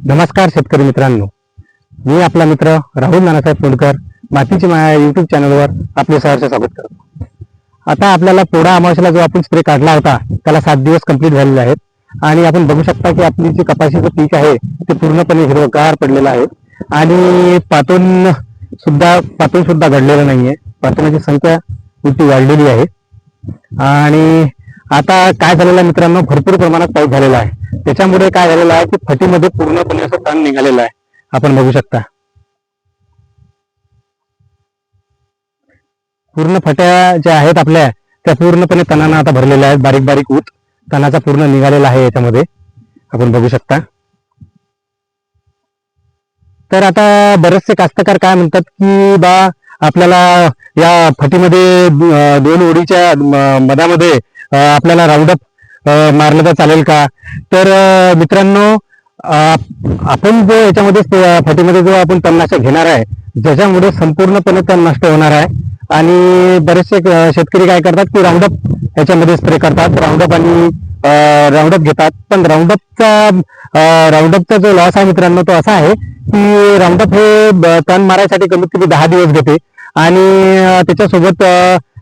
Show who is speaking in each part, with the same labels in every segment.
Speaker 1: नमस्कार शेतकरी मित्रांनो, मी आपला मित्र राहुल नानासाहेब तोंडकर मातीची माया यूट्यूब चॅनलवर आपले सहर्ष स्वागत करतो. आता आपल्याला पोळा अमावस्येला जो आपण स्प्रे काढला होता त्याला 7 दिवस कंप्लीट झालेले आहेत आणि आपण बघू शकता की आपली जी कपाशीचं पीक आहे ते पूर्णपणे हिरवगार पडलेलं आहे आणि पातून सुद्धा घडलेलं नाहीये. पातोनाची संख्या इतकी वाढलेली आहे आणि आता काय झालेलं आहे मित्रांनो, भरपूर प्रमाणात पाऊस झालेला आहे. त्याच्यामुळे काय झालेलं आहे की फटीमध्ये पूर्णपणे असं तण निघालेलं आहे. आपण बघू शकता पूर्ण फट्या ज्या आहेत आपल्या त्या पूर्णपणे तणानं आता भरलेल्या आहेत. बारीक बारीक ऊत तणाचा पूर्ण निघालेला आहे याच्यामध्ये, आपण बघू शकता. तर आता बरेचसे कास्तकार काय म्हणतात की बा आपल्याला या फटीमध्ये 2 ओळीच्या मधामध्ये आपल्याला राऊंडअप मारलं तर चालेल का? तर मित्रांनो, आपण जो याच्यामध्ये फटीमध्ये जो आपण तणनाशक घेणार आहे ज्याच्यामुळे संपूर्णपणे तण नष्ट होणार आहे आणि बरेचसे शेतकरी काय करतात की राऊंडअप याच्यामध्ये स्प्रे करतात, राऊंडअप आणि राऊंडअप घेतात. पण राऊंडअपचा जो लॉस आहे मित्रांनो तो असा आहे की राऊंडअप हे तण मारायसाठी कमीत कमी 10 दिवस घेते आणि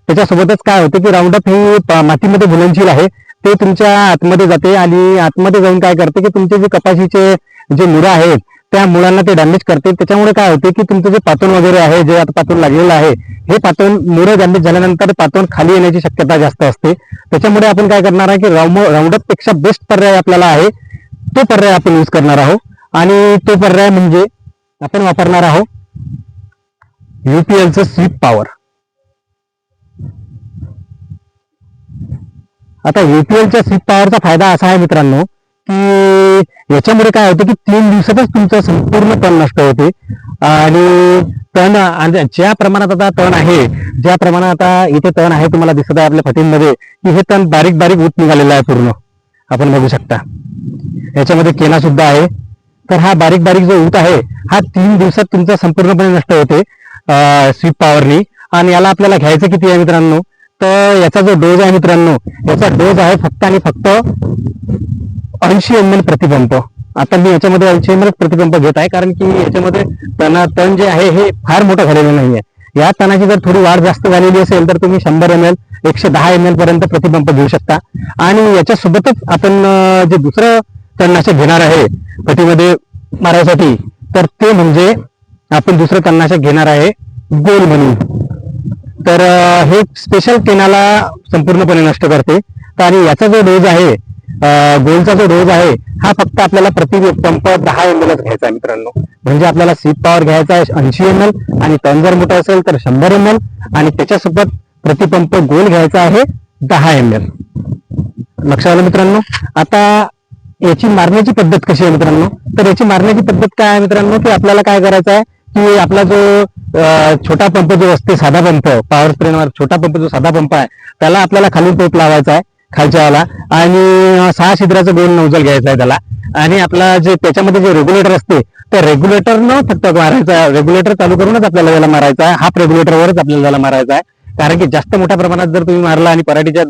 Speaker 1: त्याच्यासोबतच काय होते की राऊंडअप ही मातीमध्ये घुलनशील आहे. ते तुमच्या आतमध्ये जाते आणि आतमध्ये जाऊन काय करते की तुमचे जे कपाशीचे जे मुळं आहेत त्या मुळांना ते डॅमेज करते. त्याच्यामुळे काय होते की तुमचं जे पातोन वगैरे आहे, जे आता पातोन लागलेलं आहे, हे पातोन मुळं डॅमेज झाल्यानंतर पातोन खाली येण्याची शक्यता जास्त असते. त्याच्यामुळे आपण काय करणार आहे की राऊंडअप पेक्षा बेस्ट पर्याय आपल्याला आहे तो पर्याय आपण यूज करणार आहोत आणि तो पर्याय म्हणजे आपण वापरणार आहोत UPLचं स्वीप पॉवर. आता UPLच्या स्वीप पॉवरचा फायदा असा आहे मित्रांनो की याच्यामुळे काय होतं की 3 दिवसातच तुमचं संपूर्ण तण नष्ट होते आणि ज्या प्रमाणात आता तण आहे, ज्या प्रमाणात आता इथे तण आहे तुम्हाला दिसत आहे आपल्या फटींमध्ये की हे तण बारीक बारीक ऊत निघालेलं आहे पूर्ण. आपण बघू शकता याच्यामध्ये केना सुद्धा आहे. तर हा बारीक बारीक जो ऊत आहे हा 3 दिवसात तुमचा संपूर्णपणे नष्ट होते स्वीप पॉवरनी. आणि याला आपल्याला घ्यायचं किती आहे मित्रांनो, तर याचा जो डोज आहे मित्रांनो, याचा डोज आहे फक्त आणि फक्त 80 ml प्रतिपंप. आता मी याच्यामध्ये 80 ml प्रतिपंप घेत आहे कारण की याच्यामध्ये तण जे आहे हे फार मोठं झालेलं नाहीये. या तणाची जर थोडी वाढ जास्त झालेली असेल तर तुम्ही 100 ml 110 ml पर्यंत प्रतिपंप घेऊ शकता. आणि याच्यासोबतच आपण जे दुसरं तणनाशक घेणार आहे फटीमध्ये मारायसाठी तर ते म्हणजे आपण दुसरं तणनाशक घेणार आहे गोल म्हणून. तर हे स्पेशल केनाला संपूर्णपणे नष्ट करते. आणि याचा जो डोज आहे गोलचा जो डोज आहे हा फक्त आपल्याला प्रतिपंप 10 ml घ्यायचा आहे मित्रांनो. म्हणजे आपल्याला स्वीप पॉवर घ्यायचा आहे 80 ml आणि तण जर मोठा असेल तर 100 ml आणि त्याच्यासोबत प्रतिपंप गोल घ्यायचा आहे 10 ml. लक्षात आलं मित्रांनो. आता याची मारण्याची पद्धत कशी आहे मित्रांनो, तर याची मारण्याची पद्धत काय आहे मित्रांनो की आपल्याला काय करायचं आहे की आपला जो छोटा पंप जो असते, साधा पंप, पॉवर स्प्रेवर छोटा पंप जो साधा पंप आहे त्याला आपल्याला खालून टेप लावायचा आहे खालच्याला आणि 6 छिद्राचा गोल नोजल घ्यायचा आहे त्याला. आणि आपला जे त्याच्यामध्ये जे रेग्युलेटर असते त्या रेग्युलेटरनं फक्त मारायचा, रेग्युलेटर चालू करूनच आपल्याला याला मारायचा आहे. हाफ रेग्युलेटरवरच आपल्याला त्याला मारायचा आहे. कारण की जास्त मोठ्या प्रमाणात जर तुम्ही मारला आणि पराठीच्या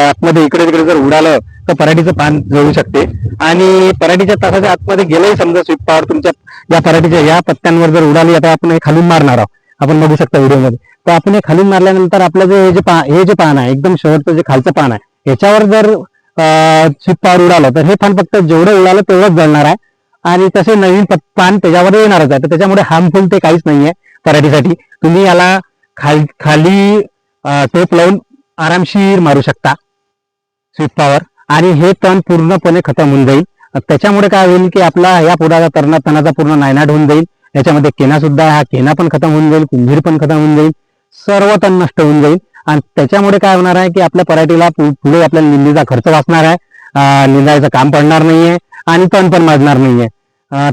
Speaker 1: आतमध्ये इकडे तिकडे जर उडालं तर पराठीचं पान जळू शकते आणि पराठीच्या तासाच्या आतमध्ये गेलंही समजा स्वीप पॉवर तुमच्या या पराठीच्या या पत्त्यांवर जर उडाली. आता आपण हे खालून मारणार आहोत, आपण बघू शकता व्हिडिओमध्ये. तर आपण हे खालून मारल्यानंतर आपलं हे जे पान आहे एकदम शेवटचं जे खालचं पान आहे याच्यावर जर स्वीप पॉवर उडालं तर हे पान फक्त जेवढं उडालं तेवढंच जळणार आहे आणि तसे नवीन पान त्याच्यावर येणारच आहे. तर त्याच्यामुळे हार्मफुल ते काहीच नाहीये पराठीसाठी. तुम्ही याला खाली टेप लावून आरामशीर मारू शकता स्वीप पॉवर आणि हे तण पूर्णपणे खतम होऊन जाईल. त्याच्यामुळे काय होईल की आपला या पुढाचा तणाचा पूर्ण नायनाट होऊन जाईल. याच्यामध्ये केना सुद्धा आहे, हा केना पण खतम होऊन जाईल, कुंभीर पण खतम होऊन जाईल, सर्व तण नष्ट होऊन जाईल. आणि त्याच्यामुळे काय होणार आहे की आपल्या पराठीला पुढे आपल्याला निंदीचा खर्च वाचणार आहे, निंदायचं काम पडणार नाहीये आणि तण पण माजणार नाहीये.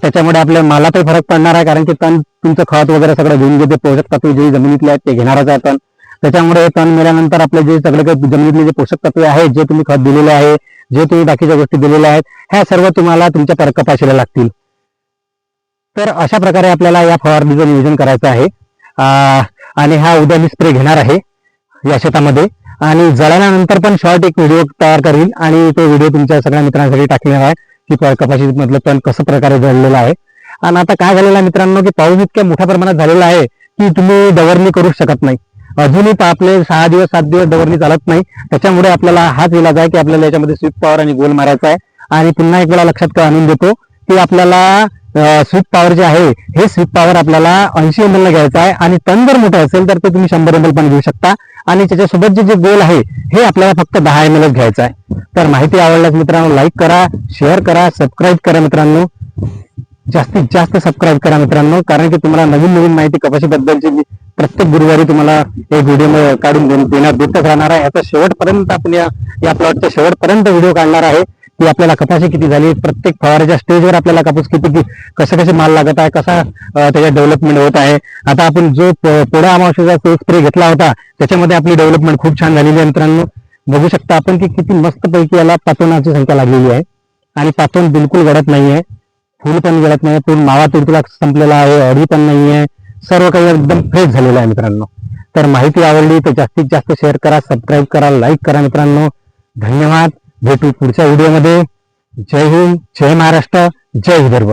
Speaker 1: त्याच्यामुळे आपल्या मालातही फरक पडणार आहे कारण की तण तुमचं खत वगैरे सगळं घेऊन घेते, पोषक तत्व जे जमिनीतले आहेत ते घेणारच आहे तण. त्याच्यामुळे तण मेल्यानंतर आपले जे सगळे काही जमिनीतले जे पोषक तत्व आहेत, जे तुम्ही खत दिलेले आहे, जे तुम्ही बाकीच्या गोष्टी दिलेल्या आहेत, ह्या सर्व तुम्हाला तुमच्या कपाशीला लागतील. तर अशा प्रकारे आपल्याला या फवारणीचं नियोजन करायचं आहे. आणि हा उद्या मी स्प्रे घेणार आहे या शेतामध्ये आणि जळाल्यानंतर पण शॉर्ट एक व्हिडिओ तयार करीन आणि तो व्हिडिओ तुमच्या सगळ्या मित्रांसाठी टाकलेला आहे की कपाशी मधलं तण कसं प्रकारे जळलेलं आहे. आणि आता काय झालेलं आहे मित्रांनो, की पाऊस इतक्या मोठ्या प्रमाणात झालेला आहे की तुम्ही डवरणी करू शकत नाही. अजूनही आपले 6 दिवस 7 दिवस डवरणी चालत नाही. त्याच्यामुळे आपल्याला हाच इलाज आहे की आपल्याला याच्यामध्ये स्वीप पॉवर आणि गोल मारायचा आहे. आणि पुन्हा एक वेळा लक्षात आणून देतो की आपल्याला स्वीप पॉवर जे आहे हे स्वीप पॉवर आपल्याला 80 ml ला घ्यायचं आहे. आणि टन जर मोठं असेल तर ते तुम्ही 100 ml पण घेऊ शकता. आणि त्याच्यासोबत जे गोल आहे हे आपल्याला फक्त 10 ml घ्यायचं आहे. तर माहिती आवडल्यास मित्रांनो लाईक करा, शेअर करा, सबस्क्राईब करा मित्रांनो. जास्तीत जास्त सबस्क्राईब करा मित्रांनो, कारण की तुम्हाला नवीन नवीन माहिती कपाशीबद्दलची मी प्रत्येक गुरुवारी तुम्हाला एक व्हिडिओ काढून देतच राहणार आहे. याचा शेवटपर्यंत आपण या प्लॉटच्या शेवटपर्यंत व्हिडिओ काढणार आहे की आपल्याला कपाशी किती झाली, प्रत्येक फवाराच्या स्टेजवर आपल्याला कापूस किती कसे माल लागत आहे, कसा त्याच्या डेव्हलपमेंट होत आहे. आता आपण जो पोळा अमावस्येचा स्प्रे घेतला होता त्याच्यामध्ये आपली डेव्हलपमेंट खूप छान झालेली आहे मित्रांनो. बघू शकता आपण की किती मस्त पैकी याला पातोनाची संख्या लागलेली आहे. आणि पातोन बिलकुल गळत नाहीये, फुल पण गळत नाही, पूर्ण मावा तुडतुडा संपलेला आहे, अडी पण नाहीये, सर्व काही एकदम फ्रेश झालेलं आहे मित्रांनो. तर माहिती आवडली तर जास्तीत जास्त शेअर करा, सबस्क्राईब करा, लाईक करा मित्रांनो. धन्यवाद. भेटू पुढच्या व्हिडिओमध्ये. जय हिंद, जय महाराष्ट्र, जय विदर्भ.